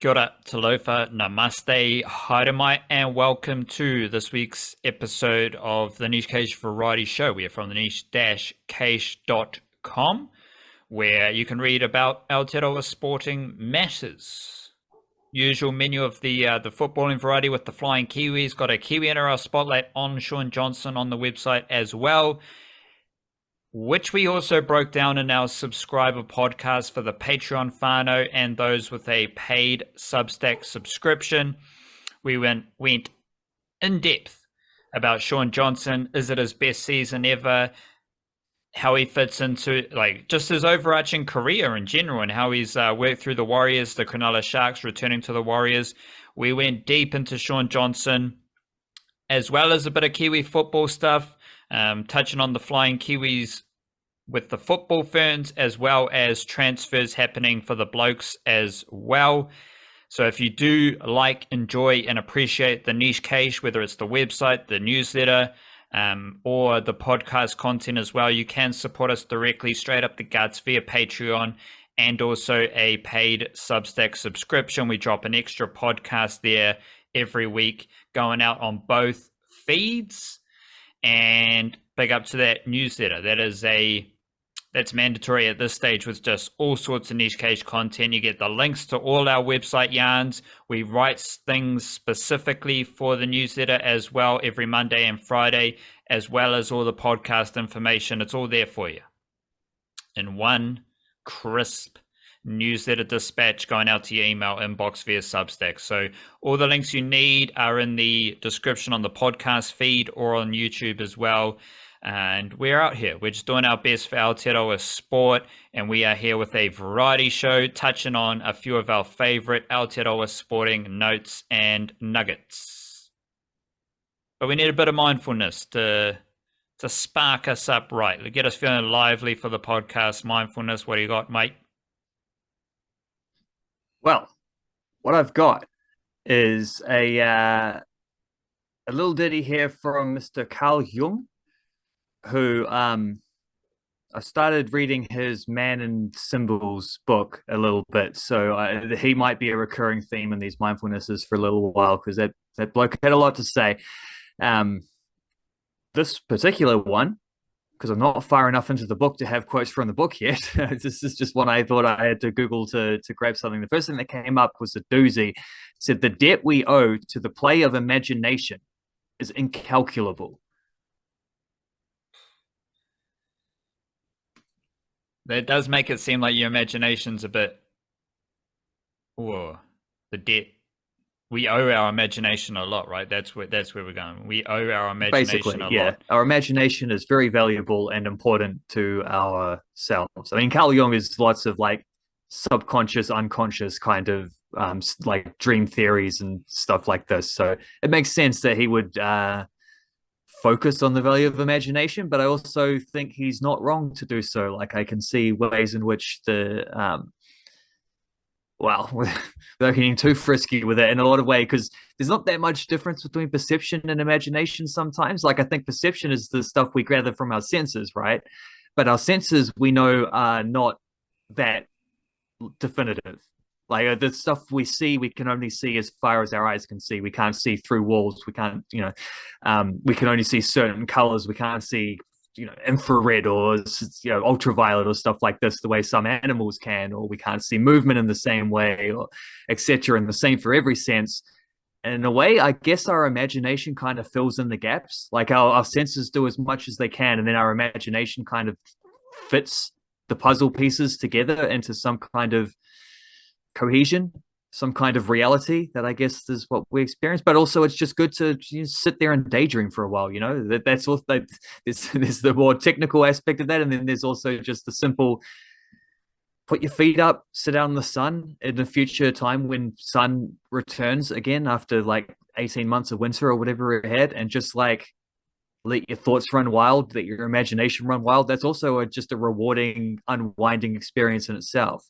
Kia ora, talofa, namaste, haere and welcome to this week's episode of the Niche Cage Variety Show. We are from the niche-cage.com, where you can read about Aotearoa sporting matters. Usual menu of the footballing variety with the Flying Kiwis. Got a Kiwi-NRL spotlight on Shaun Johnson on the website as well, which we also broke down in our subscriber podcast for the Patreon whānau and those with a paid Substack subscription. We went in depth about Shaun Johnson. Is it his best season ever? How he fits into just his overarching career in general, and how he's worked through the Warriors, the Cronulla Sharks, returning to the Warriors. We went deep into Shaun Johnson, as well as a bit of Kiwi football stuff. Touching on the Flying Kiwis with the football ferns, as well as transfers happening for the blokes as well. So if you do enjoy and appreciate the Niche Cage, whether it's the website, the newsletter, or the podcast content as well, you can support us directly straight up the guts via Patreon and also a paid Substack subscription. We drop an extra podcast there every week, going out on both feeds. And big up to that newsletter. That's mandatory at this stage, with just all sorts of Niche Cage content. You get the links to all our website yarns. We write things specifically for the newsletter as well every Monday and Friday, as well as all the podcast information. It's all there for you in one crisp newsletter dispatch going out to your email inbox via Substack. So all the links you need are in the description on the podcast feed or on YouTube as well. And we're out here. We're just doing our best for Aotearoa sport, and we are here with a variety show touching on a few of our favorite Aotearoa sporting notes and nuggets. But we need a bit of mindfulness to spark us up right, to get us feeling lively for the podcast. Mindfulness, what do you got, mate? Well, what I've got is a little ditty here from Mr. Callum, who I started reading his Man and Symbols book a little bit, so he might be a recurring theme in these mindfulnesses for a little while, because that bloke had a lot to say. This particular one, because I'm not far enough into the book to have quotes from the book yet. This is just one I thought I had to Google to grab something. The first thing that came up was a doozy. It said, "The debt we owe to the play of imagination is incalculable." That does make it seem like your imagination's a bit, the debt. We owe our imagination a lot, right? That's where we're going. We owe our imagination a lot. Our imagination is very valuable and important to ourselves. I mean, Carl Jung is lots of subconscious, unconscious kind of dream theories and stuff like this. So it makes sense that he would focus on the value of imagination, but I also think he's not wrong to do so. I can see ways in which without getting too frisky with it in a lot of ways, because there's not that much difference between perception and imagination sometimes. I think perception is the stuff we gather from our senses, right? But our senses, we know, are not that definitive. The stuff we see, we can only see as far as our eyes can see. We can't see through walls. We can't, we can only see certain colors. We can't see, infrared or, ultraviolet or stuff like this, the way some animals can, or we can't see movement in the same way, or etc. And the same for every sense. And in a way, I guess our imagination kind of fills in the gaps. Our senses do as much as they can, and then our imagination kind of fits the puzzle pieces together into some kind of cohesion, some kind of reality that I guess is what we experience. But also, it's just good to sit there and daydream for a while. That's also there's the more technical aspect of that, and then there's also just the simple: put your feet up, sit out in the sun in a future time when sun returns again after 18 months of winter or whatever it had, and just let your thoughts run wild, let your imagination run wild. That's also just a rewarding, unwinding experience in itself.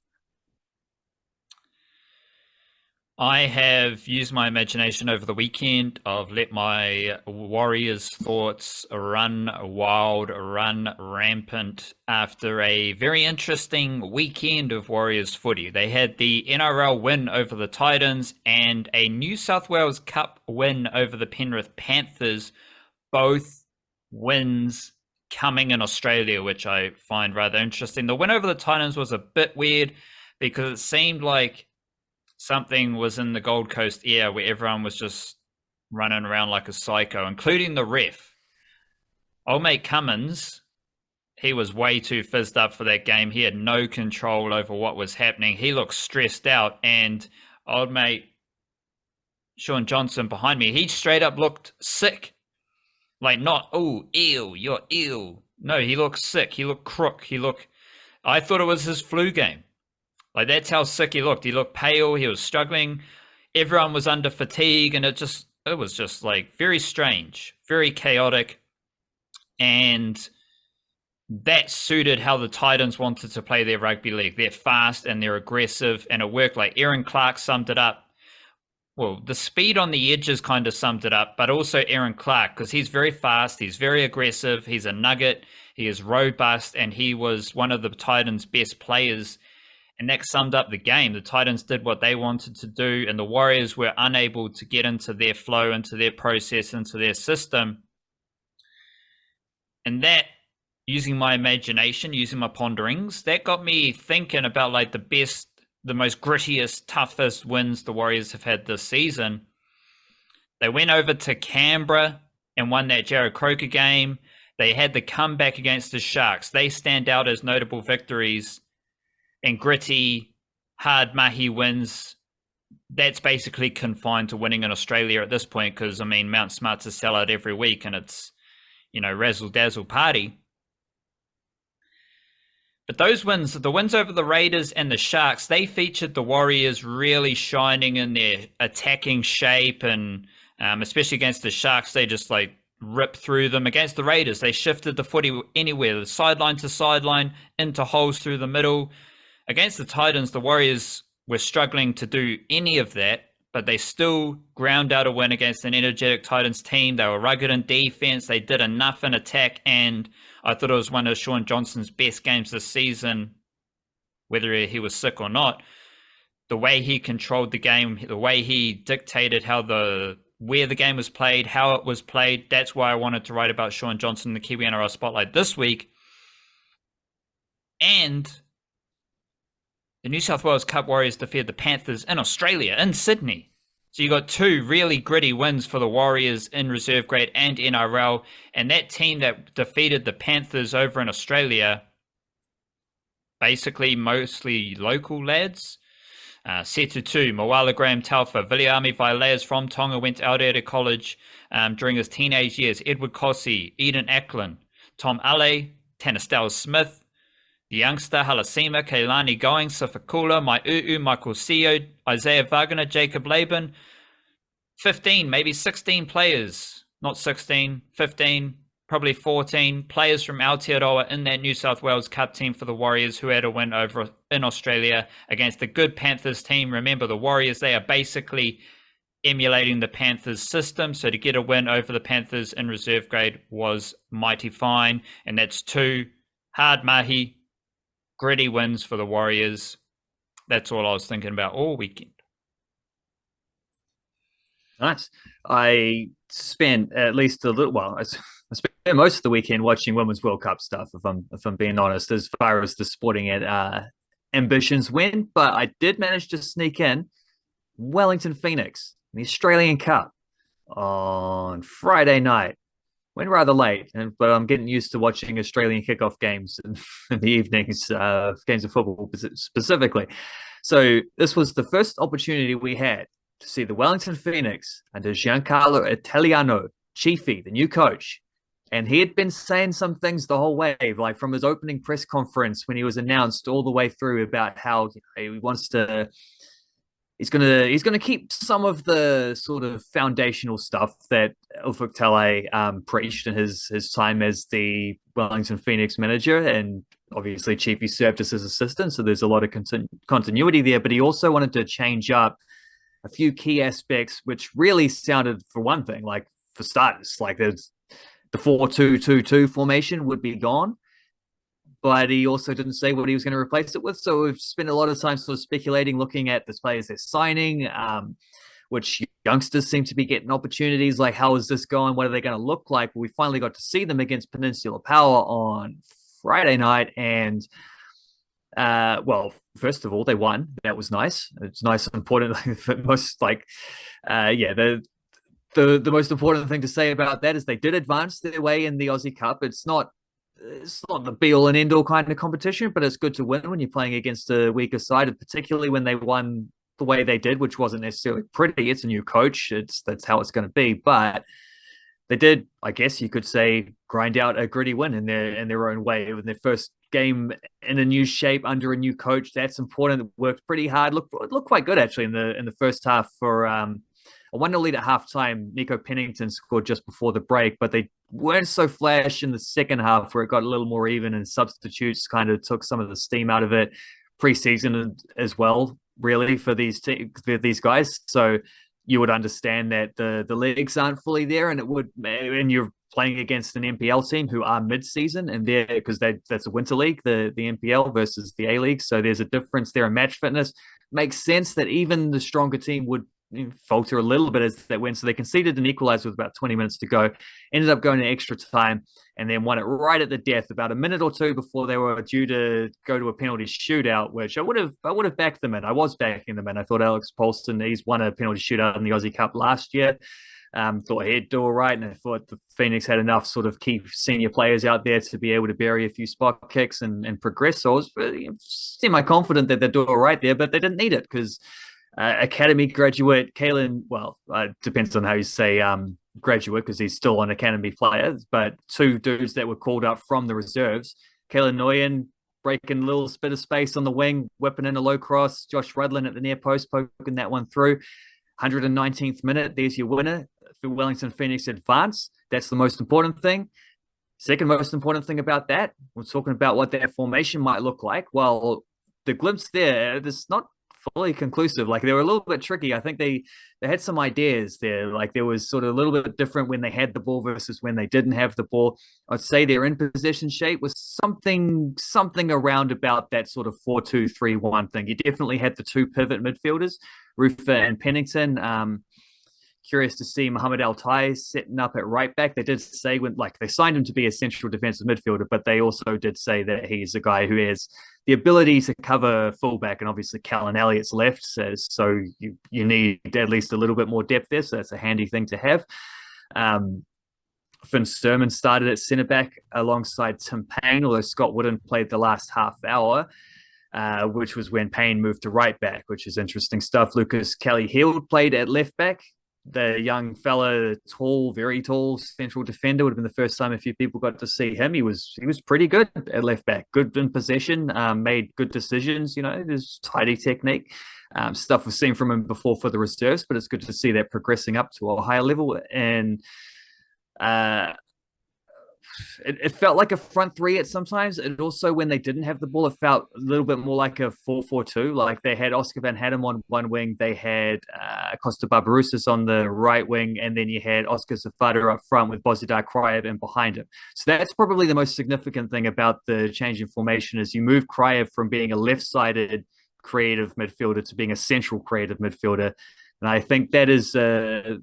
I have used my imagination over the weekend. I've let my Warriors thoughts run wild, run rampant after a very interesting weekend of Warriors footy. They had the NRL win over the Titans and a New South Wales Cup win over the Penrith Panthers, both wins coming in Australia, which I find rather interesting. The win over the Titans was a bit weird because it seemed like something was in the Gold Coast air where everyone was just running around like a psycho, including the ref. Old mate Cummins, he was way too fizzed up for that game. He had no control over what was happening. He looked stressed out, and old mate Shaun Johnson behind me, he straight up looked sick. Like not, oh, eel, you're ill. No, he looked sick. He looked crook. I thought it was his flu game. Like, that's how sick he looked. He looked pale. He was struggling. Everyone was under fatigue, and it was just like very strange, very chaotic. And that suited how the Titans wanted to play their rugby league. They're fast and they're aggressive, and it worked. Like Aaron Clark summed it up. Well, the speed on the edges kind of summed it up, but also Aaron Clark, because he's very fast, he's very aggressive, he's a nugget, he is robust, and he was one of the Titans' best players. And that summed up the game. The Titans did what they wanted to do, and the Warriors were unable to get into their flow, into their process, into their system. And that, using my imagination, using my ponderings, that got me thinking about like the most grittiest, toughest wins the Warriors have had this season. They went over to Canberra and won that Jared Croker game. They had the comeback against the Sharks. They stand out as notable victories. And gritty, hard mahi wins, that's basically confined to winning in Australia at this point because, I mean, Mount Smart's a sellout every week and it's, razzle-dazzle party. But those wins, the wins over the Raiders and the Sharks, they featured the Warriors really shining in their attacking shape, and especially against the Sharks, they just like ripped through them. Against the Raiders, they shifted the footy anywhere, sideline to sideline, into holes through the middle. Against the Titans, the Warriors were struggling to do any of that, but they still ground out a win against an energetic Titans team. They were rugged in defense. They did enough in attack, and I thought it was one of Shaun Johnson's best games this season, whether he was sick or not. The way he controlled the game, the way he dictated where the game was played, how it was played, that's why I wanted to write about Shaun Johnson in the Kiwi-NRL Spotlight this week. And the New South Wales Cup Warriors defeated the Panthers in Australia, in Sydney. So you got two really gritty wins for the Warriors in reserve grade and NRL. And that team that defeated the Panthers over in Australia, basically mostly local lads. Setutu, Moala Graham Talfa, Viliami Vaileas from Tonga went to Aotearoa College during his teenage years. Edward Kossi, Eden Ackland, Tom Ale, Tanistelle Smith, the youngster, Halasima, Keilani Going, Sifakula, My Michael Seo, Isaiah Wagner, Jacob Laban. 15, maybe 16 players. Not 16, 15, probably 14 players from Aotearoa in that New South Wales Cup team for the Warriors, who had a win over in Australia against the good Panthers team. Remember, the Warriors, they are basically emulating the Panthers system. So to get a win over the Panthers in reserve grade was mighty fine. And that's two hard mahi, gritty wins for the Warriors. That's all I was thinking about all weekend. Nice. I spent at least a little while. I spent most of the weekend watching Women's World Cup stuff, if I'm being honest, as far as the sporting ambitions went. But I did manage to sneak in Wellington Phoenix, the Australian Cup, on Friday night. Went rather late, but I'm getting used to watching Australian kickoff games in the evenings, games of football specifically. So this was the first opportunity we had to see the Wellington Phoenix under Giancarlo Italiano, Chiefy, the new coach. And he had been saying some things the whole way, like from his opening press conference when he was announced all the way through about how he wants to... He's gonna keep some of the sort of foundational stuff that Ufuk Talay preached in his time as the Wellington Phoenix manager, and obviously Chiefy served as his assistant, so there's a lot of continuity there. But he also wanted to change up a few key aspects, which really sounded, for one thing, like for starters, like there's the 4-2-2-2 formation would be gone, but he also didn't say what he was going to replace it with. So we've spent a lot of time sort of speculating, looking at the players they're signing, which youngsters seem to be getting opportunities. Like, how is this going? What are they going to look like? Well, we finally got to see them against Peninsula Power on Friday night, and well, first of all, they won. That was nice. It's nice and important. Most like, yeah, the most important thing to say about that is they did advance their way in the Aussie Cup. It's not the be all and end all kind of competition, but it's good to win when you're playing against a weaker side, and particularly when they won the way they did, which wasn't necessarily pretty. It's a new coach. That's how it's going to be, but they did, I guess you could say, grind out a gritty win in their own way. In their first game in a new shape under a new coach, that's important. It worked pretty hard. Looked quite good actually in the first half for a 1-0 lead at halftime. Nico Pennington scored just before the break, but they weren't so flash in the second half where it got a little more even, and substitutes kind of took some of the steam out of it. Preseason as well, really, for these guys. So you would understand that the legs aren't fully there, and you're playing against an NPL team who are mid-season, and because that's a winter league, the NPL versus the A League. So there's a difference there in match fitness. Makes sense that even the stronger team would falter a little bit as they went. So they conceded an equalizer with about 20 minutes to go, ended up going to extra time, and then won it right at the death, about a minute or two before they were due to go to a penalty shootout, which I would have backed them in. I was backing them in. I thought Alex Polston, he's won a penalty shootout in the Aussie Cup last year. Thought he'd do all right, and I thought the Phoenix had enough sort of key senior players out there to be able to bury a few spot kicks and progress. So I was semi-confident that they'd do all right there, but they didn't need it because academy graduate Callum, well, depends on how you say graduate, because he's still an academy player, but two dudes that were called up from the reserves. Callum Nguyen breaking a little bit of space on the wing, whipping in a low cross. Josh Rudlin at the near post, poking that one through. 119th minute, there's your winner for Wellington Phoenix advance. That's the most important thing. Second most important thing about that, we're talking about what that formation might look like. Well, the glimpse there, it's not fully conclusive. Like, they were a little bit tricky. I think they had some ideas there. Like, there was sort of a little bit different when they had the ball versus when they didn't have the ball. I'd say their in possession shape was something around about that sort of 4-2-3-1 thing. You definitely had the two pivot midfielders, Rufer and Pennington. Curious to see Muhammad Al-Tai setting up at right back. They did say they signed him to be a central defensive midfielder, but they also did say that he's a guy who has the ability to cover fullback, and obviously Callan Elliott's left, so you need at least a little bit more depth there, so that's a handy thing to have. Finn Sturman started at centre back alongside Tim Payne, although Scott Wooden played the last half hour, which was when Payne moved to right back, which is interesting stuff. Lucas Kelly-Hield played at left back. The young fella, tall, very tall central defender, would have been the first time a few people got to see him. He was pretty good at left back, good in possession, made good decisions. There's tidy technique. Stuff we've seen from him before for the reserves, but it's good to see that progressing up to a higher level. And it felt like a front three at sometimes. And also, when they didn't have the ball, it felt a little bit more like a 4-4-2. Like, they had Oscar Van Hattem on one wing, they had Costa Barbarouses on the right wing, and then you had Oscar Zafata up front with Bozidar Greive in behind him. So that's probably the most significant thing about the change in formation, is you move Greive from being a left-sided creative midfielder to being a central creative midfielder. And I think that's a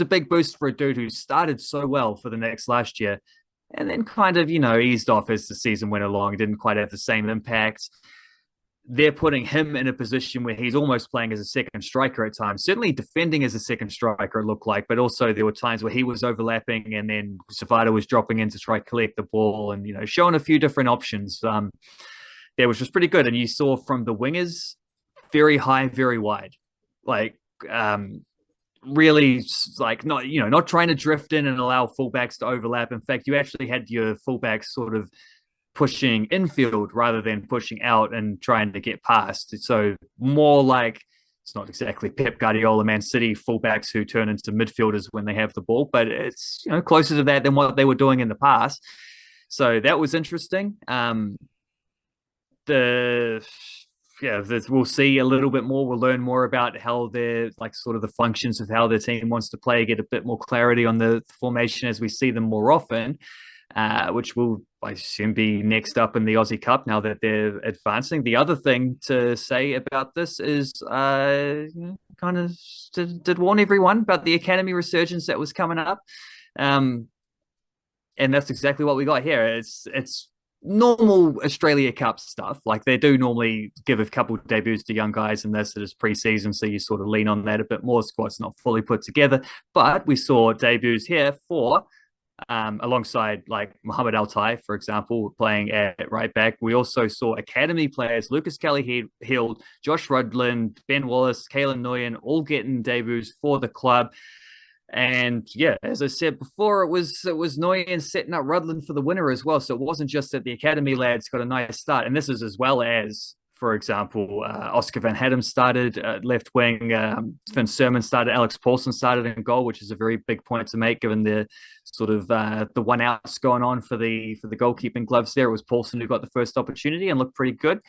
big boost for a dude who started so well for the Knicks last year, and then kind of, eased off as the season went along, didn't quite have the same impact. They're putting him in a position where he's almost playing as a second striker at times, certainly defending as a second striker, it looked like, but also there were times where he was overlapping and then Savada was dropping in to try to collect the ball and, showing a few different options. That was just pretty good. And you saw from the wingers, very high, very wide. Really, not trying to drift in and allow fullbacks to overlap. In fact, you actually had your fullbacks sort of pushing infield rather than pushing out and trying to get past. So more like, it's not exactly Pep Guardiola Man City fullbacks who turn into midfielders when they have the ball, but it's closer to that than what they were doing in the past. So that was interesting. The yeah, we'll see a little bit more. We'll learn more about how they're like sort of the functions of how their team wants to play, get a bit more clarity on the formation as we see them more often, which will, I assume, be next up in the Aussie Cup now that they're advancing. The other thing to say about this is kind of did warn everyone about the academy resurgence that was coming up. And that's exactly what we got here. It's normal Australia Cup stuff. Like they do normally give a couple of debuts to young guys, and this is pre-season, so you sort of lean on that a bit more. Squad's not fully put together, but we saw debuts here for alongside like Muhammad Altai, for example, playing at right back. We also saw academy players, Lucas Kelly-Hill, Josh Rudland, Ben Wallace, Kalen Nguyen, all getting debuts for the club. And yeah, as I said before, it was Nguyen setting up Rudland for the winner as well. So it wasn't just that the academy lads got a nice start, and this is as well as, for example, Oscar Van Hatten started left wing, Finn Sermon started, Alex Paulson started in goal, which is a very big point to make given the sort of the one outs going on for the goalkeeping gloves there. It was Paulson who got the first opportunity and looked pretty good.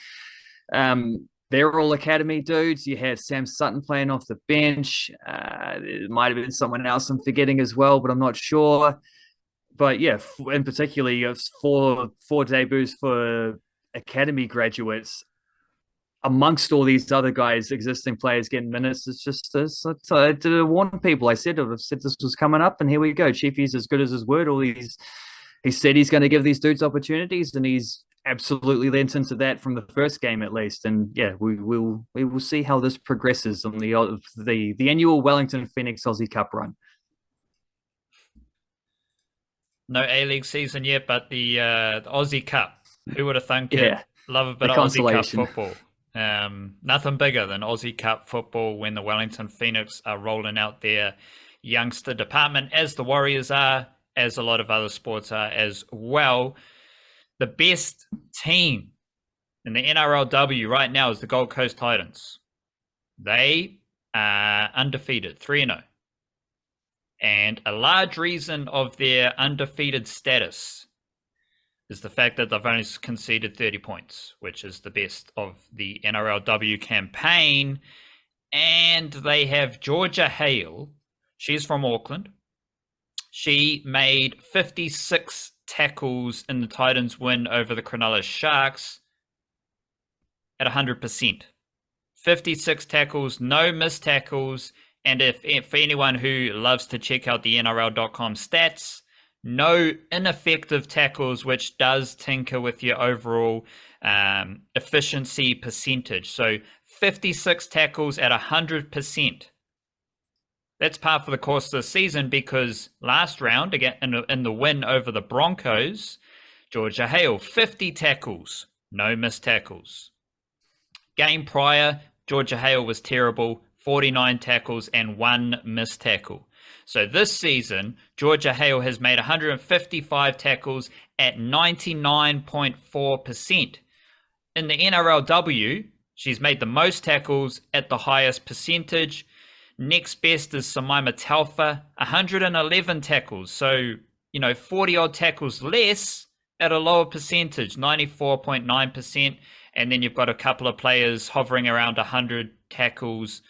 They're all academy dudes. You had Sam Sutton playing off the bench. It might have been someone else I'm forgetting as well, but I'm not sure. But yeah, in particular, you have four debuts for academy graduates amongst all these other guys, existing players getting minutes. It's just I did warn people. I said this was coming up, and here we go. Chiefy's as good as his word. He said he's going to give these dudes opportunities, and he's absolutely lent into that from the first game at least. And yeah, we will see how this progresses on the annual Wellington Phoenix Aussie Cup run. No A-League season yet, but the Aussie Cup. Who would have thunk it? Yeah, Love a bit of Aussie Cup football. Nothing bigger than Aussie Cup football when the Wellington Phoenix are rolling out their youngster department, as the Warriors are, as a lot of other sports are as well. The best team in the NRLW right now is the Gold Coast Titans. They are undefeated, 3-0. And a large reason of their undefeated status is the fact that they've only conceded 30 points, which is the best of the NRLW campaign. And they have Georgia Hale. She's from Auckland. She made 56 tackles in the Titans' win over the Cronulla Sharks at 100%. 56 tackles, no missed tackles. And for anyone who loves to check out the NRL.com stats, no ineffective tackles, which does tinker with your overall efficiency percentage. So 56 tackles at 100%. That's par for the course of the season, because last round, again in the win over the Broncos, Georgia Hale, 50 tackles, no missed tackles. Game prior, Georgia Hale was terrible, 49 tackles and 1 missed tackle. So this season, Georgia Hale has made 155 tackles at 99.4%. In the NRLW, she's made the most tackles at the highest percentage. Next best is Samaima Taufa, 111 tackles. So, 40 odd tackles less at a lower percentage, 94.9%. And then you've got a couple of players hovering around 100 tackles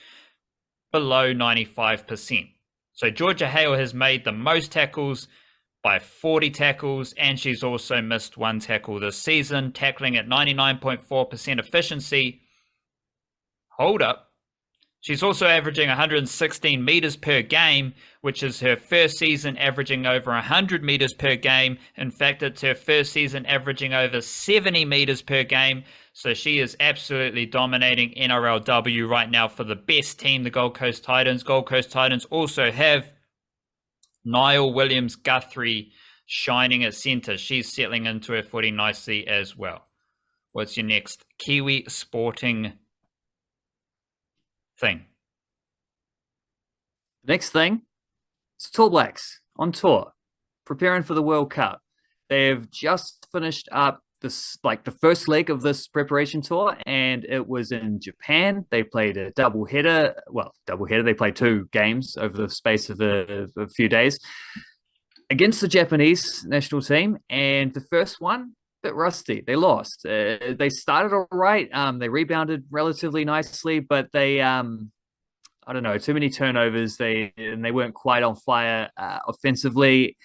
below 95%. So Georgia Hale has made the most tackles by 40 tackles, and she's also missed 1 tackle this season, tackling at 99.4% efficiency. Hold up. She's also averaging 116 meters per game, which is her first season averaging over 100 meters per game. In fact, it's her first season averaging over 70 meters per game. So she is absolutely dominating NRLW right now for the best team, the Gold Coast Titans. Gold Coast Titans also have Niall Williams-Guthrie shining at center. She's settling into her footing nicely as well. What's your next Kiwi sporting thing? Next thing, it's Tall Blacks on tour, preparing for the World Cup. They've just finished up the first leg of this preparation tour, and it was in Japan. They played a doubleheader. They played 2 games over the space of a few days against the Japanese national team. And the first one, bit rusty. They lost. They started all right. They rebounded relatively nicely, but they I don't know, too many turnovers. They weren't quite on fire offensively.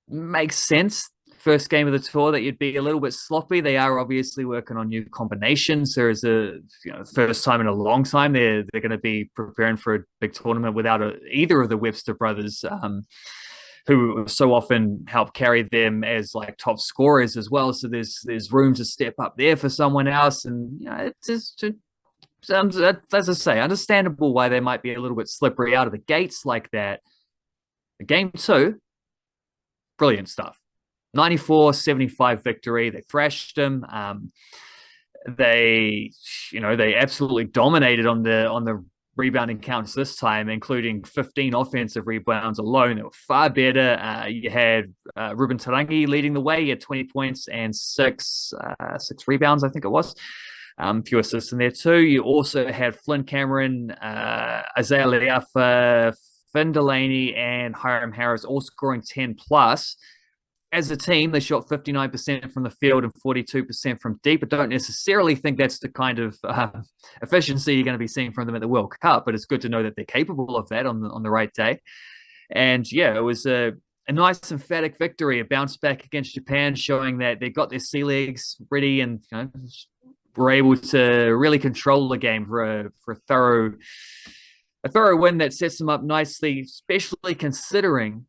Makes sense. First game of the tour that you'd be a little bit sloppy. They are obviously working on new combinations. There is a first time in a long time they're going to be preparing for a big tournament without either of the Webster brothers, who so often help carry them as like top scorers as well. So there's room to step up there for someone else, and it's just as I say, understandable why they might be a little bit slippery out of the gates like that. Game two, brilliant stuff. 94-75 victory. They thrashed them. They absolutely dominated on the rebounding counts this time, including 15 offensive rebounds alone. They were far better. You had Ruben Tarangi leading the way. He had 20 points and six rebounds, I think it was. A few assists in there too. You also had Flynn Cameron, Isaiah Leafa, Finn Delaney, and Hiram Harris all scoring 10 plus. As a team, they shot 59% from the field and 42% from deep. I don't necessarily think that's the kind of efficiency you're going to be seeing from them at the World Cup, but it's good to know that they're capable of that on the right day. And yeah, it was a nice emphatic victory, a bounce back against Japan, showing that they got their sea legs ready and were able to really control the game for a thorough win that sets them up nicely, especially considering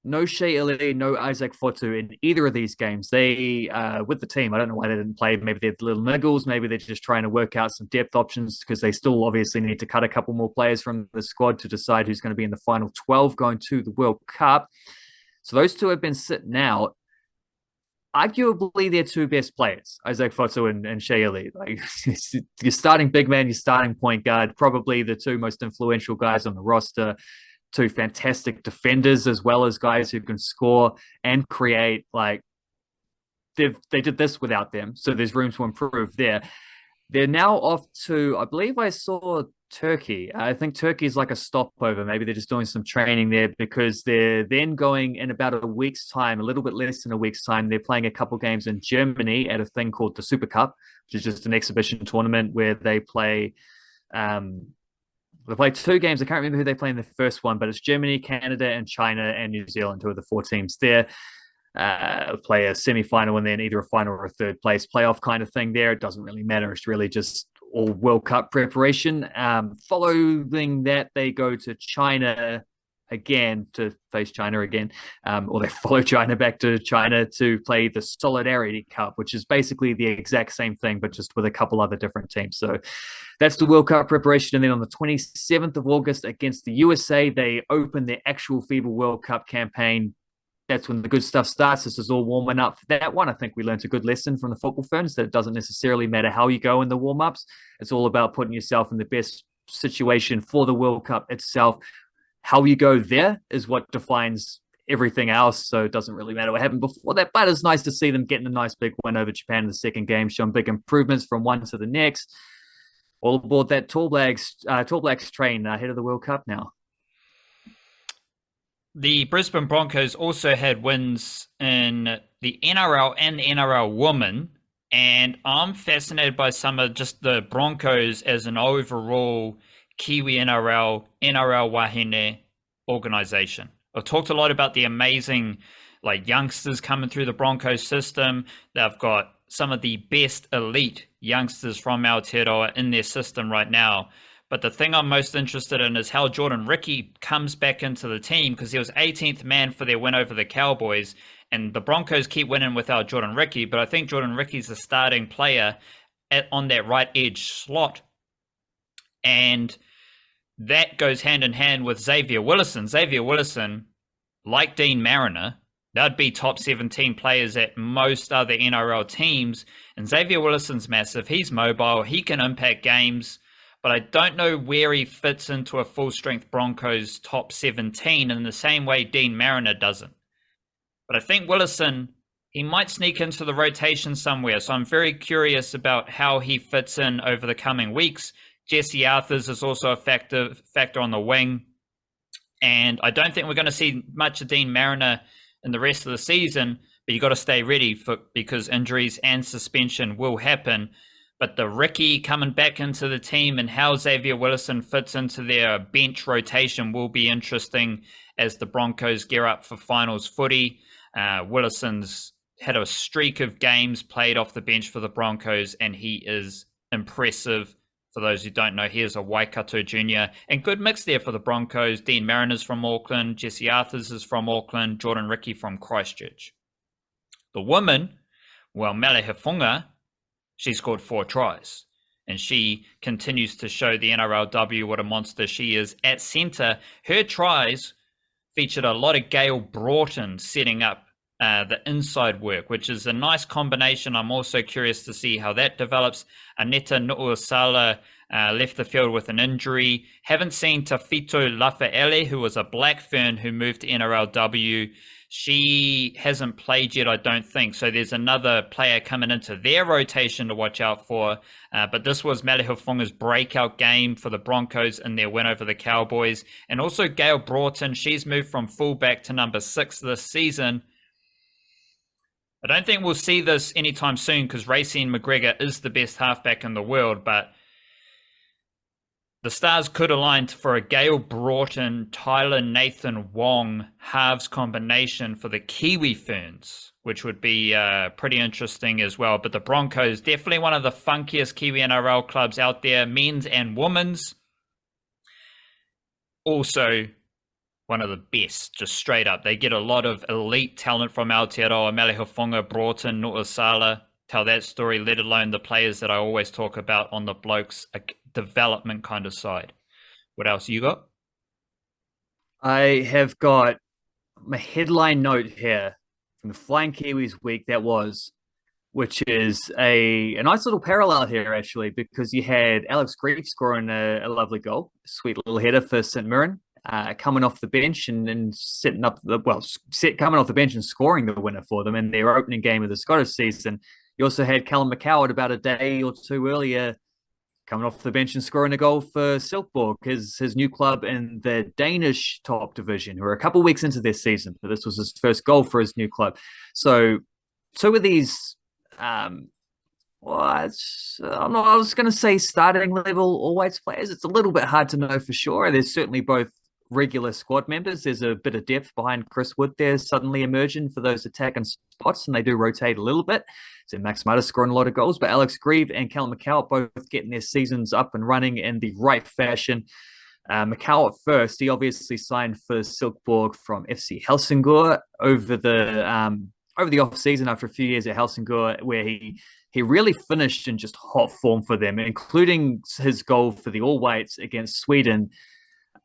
no Shea Ili, no Isaac Fotu in either of these games. They, with the team, I don't know why they didn't play. Maybe they're little niggles. Maybe they're just trying to work out some depth options because they still obviously need to cut a couple more players from the squad to decide who's going to be in the final 12 going to the World Cup. So those two have been sitting out. Arguably, their two best players, Isaac Fotu and Shea Ili. Like, your starting big man, your starting point guard, probably the two most influential guys on the roster. Two fantastic defenders as well as guys who can score and create. Like they did this without them, so there's room to improve there. They're now off to, I believe I saw Turkey. I think Turkey is like a stopover. Maybe they're just doing some training there because they're then going in about a week's time, a little bit less than a week's time. They're playing a couple games in Germany at a thing called the Super Cup, which is just an exhibition tournament where they play. They play two games. I can't remember who they play in the first one, but it's Germany, Canada, and China and New Zealand, who are the four teams there. Play a semi-final and then either a final or a third place playoff kind of thing there. It doesn't really matter. It's really just all World Cup preparation. Following that, they go to China again to face China again, or they follow China back to China to play the Solidarity Cup, which is basically the exact same thing, but just with a couple other different teams. So that's the World Cup preparation. And then on the 27th of August against the USA, they open their actual FIBA World Cup campaign. That's when the good stuff starts. This is all warming up for that one. I think we learned a good lesson from the football ferns that it doesn't necessarily matter how you go in the warm-ups. It's all about putting yourself in the best situation for the World Cup itself. How you go there is what defines everything else. So it doesn't really matter what happened before that. But it's nice to see them getting a nice big win over Japan in the second game, showing big improvements from one to the next. All aboard that Tall Blacks train ahead of the World Cup now. The Brisbane Broncos also had wins in the NRL and NRL Women. And I'm fascinated by some of just the Broncos as an overall Kiwi-NRL, NRL Wahine organization. I've talked a lot about the amazing youngsters coming through the Broncos system. They've got some of the best elite youngsters from Aotearoa in their system right now. But the thing I'm most interested in is how Jordan Ricky comes back into the team, because he was 18th man for their win over the Cowboys. And the Broncos keep winning without Jordan Ricky, but I think Jordan Ricky's the starting player on that right edge slot. And that goes hand in hand with Xavier Willison. Xavier Willison, like Dean Mariner, they'd be top 17 players at most other NRL teams. And Xavier Willison's massive. He's mobile. He can impact games. But I don't know where he fits into a full-strength Broncos top 17 in the same way Dean Mariner doesn't. But I think Willison, he might sneak into the rotation somewhere. So I'm very curious about how he fits in over the coming weeks. Jesse Arthurs is also a factor on the wing. And I don't think we're going to see much of Dean Mariner in the rest of the season. but you got to stay ready because injuries and suspension will happen. But the Ricky coming back into the team and how Xavier Willison fits into their bench rotation will be interesting as the Broncos gear up for finals footy. Willison's had a streak of games played off the bench for the Broncos, and he is impressive. For those who don't know, he is a Waikato junior. And good mix there for the Broncos. Dean Mariner's from Auckland, Jesse Arthurs is from Auckland, Jordan Ricky from Christchurch. The woman, well, Melehifunga, she scored 4 tries. And she continues to show the NRLW what a monster she is at centre. Her tries featured a lot of Gail Broughton setting up the inside work, which is a nice combination. I'm also curious to see how that develops. Aneta Nu'usala left the field with an injury. Haven't seen Tafito Lafa'ele, who was a Black Fern who moved to NRLW. She hasn't played yet, I don't think. So there's another player coming into their rotation to watch out for. But this was Melehifunga's breakout game for the Broncos in their win over the Cowboys. And also Gail Broughton, she's moved from fullback to number 6 this season. I don't think we'll see this anytime soon because Racine McGregor is the best halfback in the world, but the stars could align for a Gail Broughton, Tyler Nathan Wong halves combination for the Kiwi Ferns, which would be pretty interesting as well. But the Broncos, definitely one of the funkiest Kiwi-NRL clubs out there, men's and women's. Also, one of the best, just straight up. They get a lot of elite talent from Aotearoa, Melehifunga, Broughton, Nu'usala. Tell that story, let alone the players that I always talk about on the Blokes development kind of side. What else you got? I have got my headline note here from the Flying Kiwis week that was, which is a nice little parallel here, actually, because you had Alex Greive scoring a lovely goal, a sweet little header for St Mirren. Coming off the bench and setting up coming off the bench and scoring the winner for them in their opening game of the Scottish season. You also had Callum McCowatt about a day or two earlier coming off the bench and scoring a goal for Silkeborg, his new club in the Danish top division, who are a couple of weeks into their season, but this was his first goal for his new club. So two of these, I was going to say starting level All Whites players. It's a little bit hard to know for sure. There's certainly both regular squad members. There's a bit of depth behind Chris Wood there suddenly emerging for those attacking spots, and they do rotate a little bit. So Max Mata scoring a lot of goals, but Alex Greive and Callum McCowatt both getting their seasons up and running in the right fashion. McCowatt first, he obviously signed for Silkeborg from FC Helsingør over the off season after a few years at Helsingør, where he really finished in just hot form for them, including his goal for the All Whites against Sweden.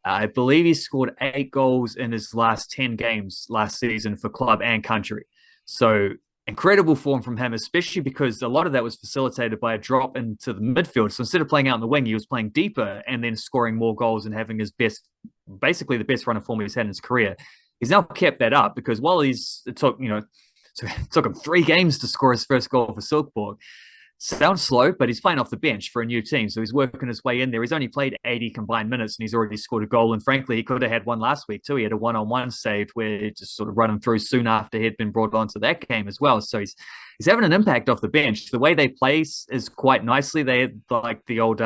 I believe he scored 8 goals in his last 10 games last season for club and country. So incredible form from him, especially because a lot of that was facilitated by a drop into the midfield. So instead of playing out in the wing, he was playing deeper and then scoring more goals and having basically the best run of form he's had in his career. He's now kept that up because while it took him 3 games to score his first goal for Silkeborg. Sounds slow, but he's playing off the bench for a new team, so he's working his way in there. He's only played 80 combined minutes, and he's already scored a goal. And frankly, he could have had one last week too. He had a one-on-one saved where it just sort of run him through soon after he'd been brought onto that game as well. So he's having an impact off the bench. The way they play is quite nicely. They like the old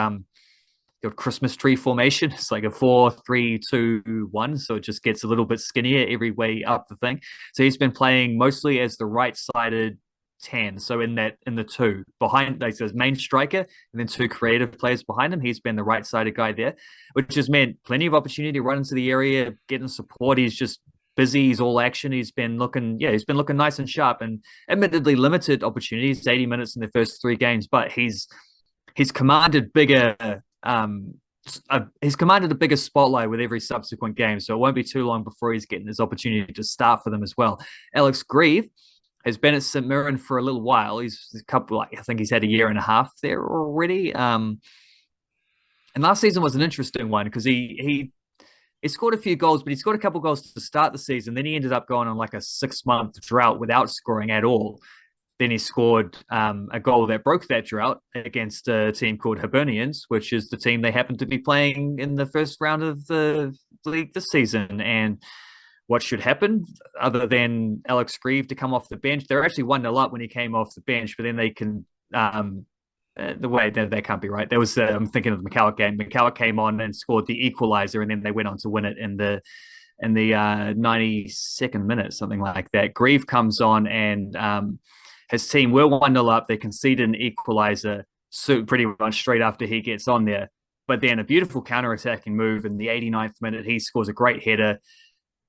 Christmas tree formation. It's like a 4-3-2-1, so it just gets a little bit skinnier every way up the thing. So he's been playing mostly as the right-sided 10, so in the 2 behind, like his main striker and then 2 creative players behind him. He's been the right-sided guy there, which has meant plenty of opportunity to run into the area, getting support. He's just busy. He's all action. He's been looking nice and sharp, and admittedly limited opportunities, 80 minutes in the first 3 games, but he's commanded bigger he's commanded a bigger spotlight with every subsequent game, so it won't be too long before he's getting his opportunity to start for them as well. Alex Greive has been at St Mirren for a little while. He's I think he's had a year and a half there already. And last season was an interesting one because he scored a few goals, but he scored a couple goals to start the season. Then he ended up going on like a 6-month drought without scoring at all. Then he scored a goal that broke that drought against a team called Hibernians, which is the team they happen to be playing in the first round of the league this season. And what should happen other than Alex Greive to come off the bench. They're actually 1-0 up when he came off the bench, but then they can the way that can't be right. There was I'm thinking of the McCowatt game. McCowatt came on and scored the equalizer, and then they went on to win it in the 92nd minute, something like that. Greive comes on, and his team were 1-0 up. They conceded an equalizer pretty much straight after he gets on there. But then a beautiful counter-attacking move in the 89th minute. He scores a great header.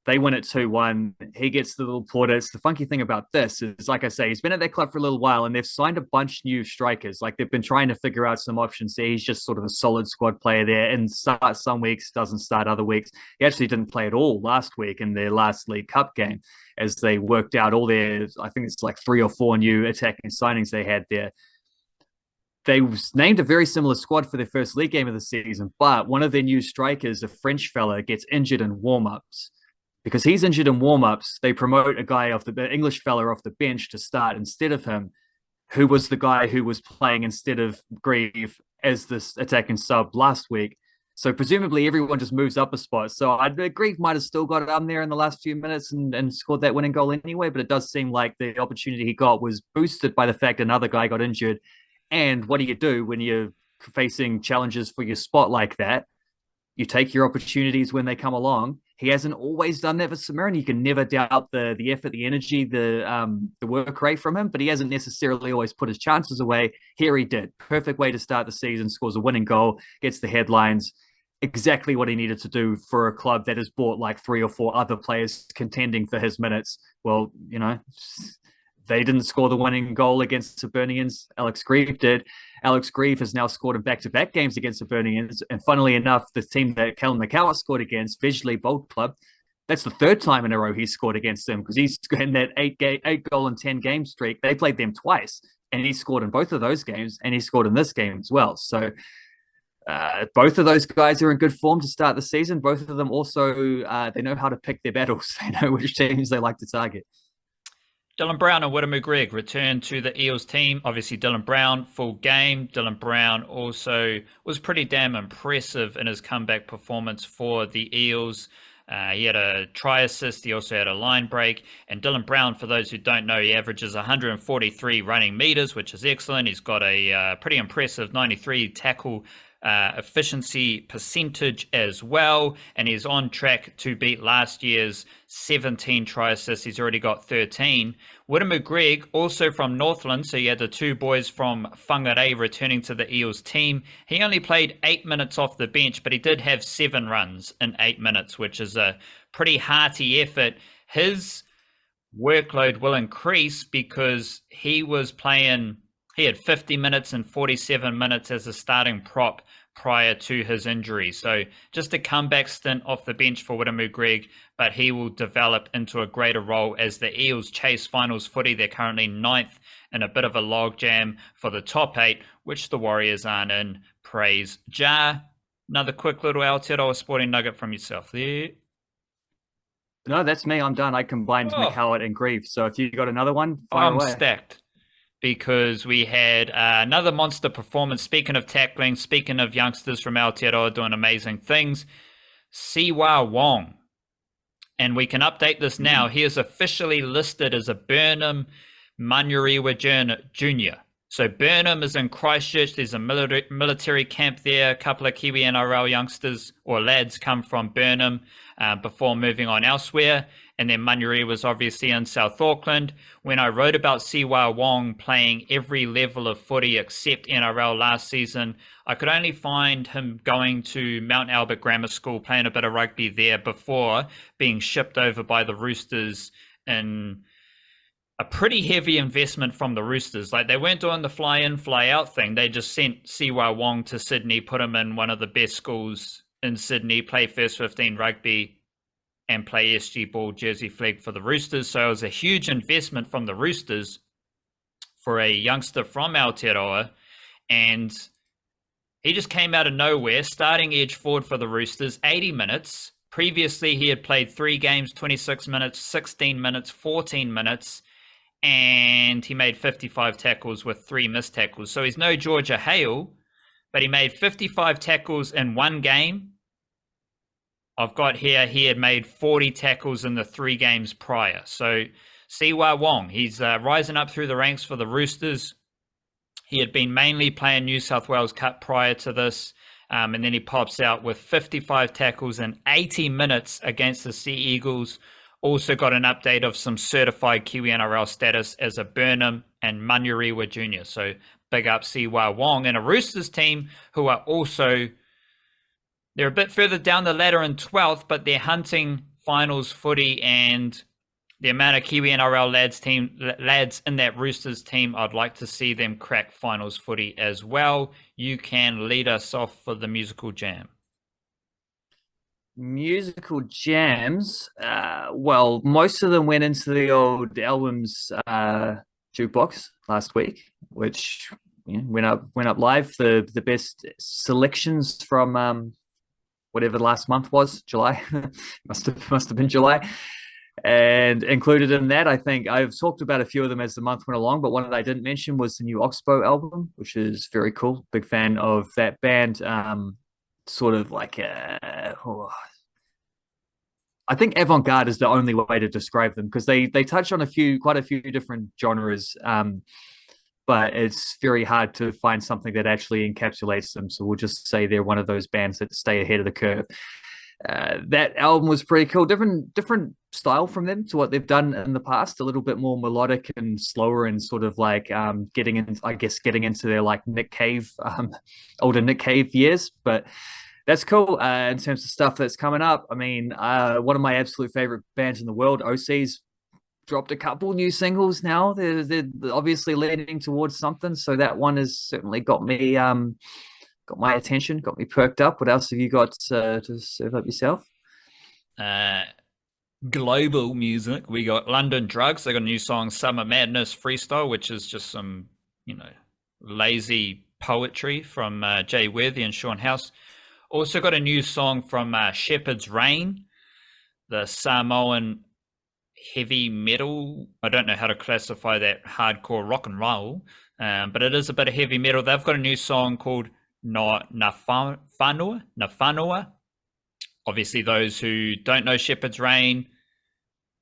They win it 2-1. He gets the little plaudits. The funky thing about this is, like I say, he's been at that club for a little while, and they've signed a bunch of new strikers. Like, they've been trying to figure out some options there. He's just sort of a solid squad player there, and starts some weeks, doesn't start other weeks. He actually didn't play at all last week in their last League Cup game as they worked out all their, I think it's like 3 or 4 new attacking signings they had there. They named a very similar squad for their first league game of the season, but one of their new strikers, a French fella, gets injured in warm-ups. Because he's injured in warm-ups, they promote a guy off the English fella off the bench to start instead of him, who was the guy who was playing instead of Greive as this attacking sub last week. So presumably everyone just moves up a spot. So Greive might have still got it on there in the last few minutes and scored that winning goal anyway, but it does seem like the opportunity he got was boosted by the fact another guy got injured. And what do you do when you're facing challenges for your spot like that? You take your opportunities when they come along. He hasn't always done that for Samaritan. You can never doubt the effort, the energy, the work rate from him, but he hasn't necessarily always put his chances away. Here he did. Perfect way to start the season, scores a winning goal, gets the headlines. Exactly what he needed to do for a club that has bought like 3 or 4 other players contending for his minutes. Well, you know, they didn't score the winning goal against Hibernians. Alex Greive did. Alex Greive has now scored in back-to-back games against Hibernians. And funnily enough, the team that Callum McCowatt scored against, Visually Bold Club, that's the 3rd time in a row he's scored against them, because he's in that 8-goal and 10-game streak. They played them twice, and he scored in both of those games, and he scored in this game as well. So both of those guys are in good form to start the season. Both of them also, they know how to pick their battles. They know which teams they like to target. Dylan Brown and Wiremu Greig return to the Eels team. Obviously, Dylan Brown, full game. Dylan Brown also was pretty damn impressive in his comeback performance for the Eels. He had a try assist. He also had a line break. And Dylan Brown, for those who don't know, he averages 143 running meters, which is excellent. He's got a pretty impressive 93 tackle efficiency percentage as well, and he's on track to beat last year's 17 try assists. He's already got 13. Wiremu Greig, also from Northland, so you had the 2 boys from Whangarei returning to the Eels team. He only played 8 minutes off the bench, but he did have 7 runs in 8 minutes, which is a pretty hearty effort. His workload will increase because he was playing... He had 50 minutes and 47 minutes as a starting prop prior to his injury. So just a comeback stint off the bench for Wiremu Greig, but he will develop into a greater role as the Eels chase finals footy. They're currently 9th in a bit of a logjam for the top 8, which the Warriors aren't in. Praise Jah. Another quick little Aotearoa sporting nugget from yourself there. No, that's me. I'm done. I combined McCowatt and Greive. So if you got another one, fire away. I'm stacked. Because we had another monster performance. Speaking of tackling, speaking of youngsters from Aotearoa doing amazing things, Siua Wong. And we can update this now. He is officially listed as a Burnham Manurewa Junior. So Burnham is in Christchurch. There's a military camp there. A couple of Kiwi-NRL youngsters or lads come from Burnham before moving on elsewhere. And then Manurewa was obviously in South Auckland. When I wrote about Siua Wong playing every level of footy except NRL last season, I could only find him going to Mount Albert Grammar School, playing a bit of rugby there before being shipped over by the Roosters in a pretty heavy investment from the Roosters. Like, they weren't doing the fly-in, fly-out thing. They just sent Siua Wong to Sydney, put him in one of the best schools in Sydney, play first 15 rugby, and play SG ball jersey flag for the Roosters. So it was a huge investment from the Roosters for a youngster from Aotearoa, and he just came out of nowhere, starting edge forward for the Roosters, 80 minutes. Previously, he had played 3 games, 26 minutes, 16 minutes, 14 minutes, and he made 55 tackles with 3 missed tackles. So he's no Georgia Hale, but he made 55 tackles in 1 game, I've got here he had made 40 tackles in the 3 games prior. So Siua Wong, he's rising up through the ranks for the Roosters. He had been mainly playing New South Wales Cup prior to this, and then he pops out with 55 tackles in 80 minutes against the Sea Eagles. Also got an update of some certified Kiwi-NRL status as a Burnham and Munyariwa Jr. So big up Siua Wong, and a Roosters team who are also, they're a bit further down the ladder in 12th, but they're hunting finals footy, and the amount of Kiwi-NRL lads in that Roosters team, I'd like to see them crack finals footy as well. You can lead us off for the musical jam. Musical jams. Well, most of them went into the old albums jukebox last week, which went up live. The best selections from whatever the last month was, July. must have been July. And included in that, I think I've talked about a few of them as the month went along, but one that I didn't mention was the new Oxbow album, which is very cool. Big fan of that band. Sort of like I think avant-garde is the only way to describe them, because they touch on quite a few different genres, but it's very hard to find something that actually encapsulates them. So we'll just say they're one of those bands that stay ahead of the curve. That album was pretty cool. Different style from them to what they've done in the past. A little bit more melodic and slower, and sort of like getting into their like Nick Cave, older Nick Cave years. But that's cool. In terms of stuff that's coming up, I mean, one of my absolute favorite bands in the world, OC's, dropped a couple new singles now. They're obviously leaning towards something. So that one has certainly got me. Got my attention, got me perked up. What else have you got to serve up yourself? Global music. We got London Drugs. They got a new song, Summer Madness Freestyle, which is just some, lazy poetry from Jay Worthy and Sean House. Also got a new song from Shepherd's Rain, the Samoan heavy metal. I don't know how to classify that, hardcore rock and roll, but it is a bit of heavy metal. They've got a new song called Nafanua. Obviously, those who don't know Shepherd's Rain,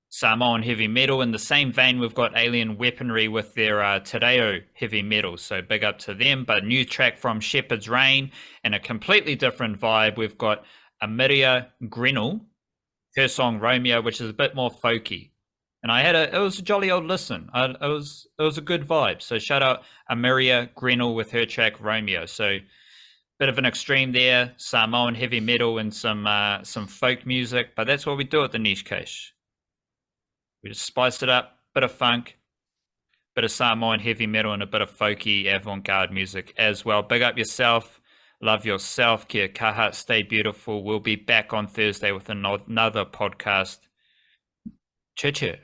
Samoan heavy metal. In the same vein, we've got Alien Weaponry with their Te Reo heavy metal. So big up to them. But a new track from Shepherd's Rain and a completely different vibe. We've got Amiria Grinnell, her song Romeo, which is a bit more folky. And it was a jolly old listen. It was a good vibe. So shout out Amiria Grinnell with her track Romeo. So bit of an extreme there, Samoan heavy metal and some folk music, but that's what we do at the Niche Cache. We just spice it up, bit of funk, bit of Samoan heavy metal, and a bit of folky avant-garde music as well. Big up yourself, love yourself, kia kaha, stay beautiful. We'll be back on Thursday with another podcast. Cheer.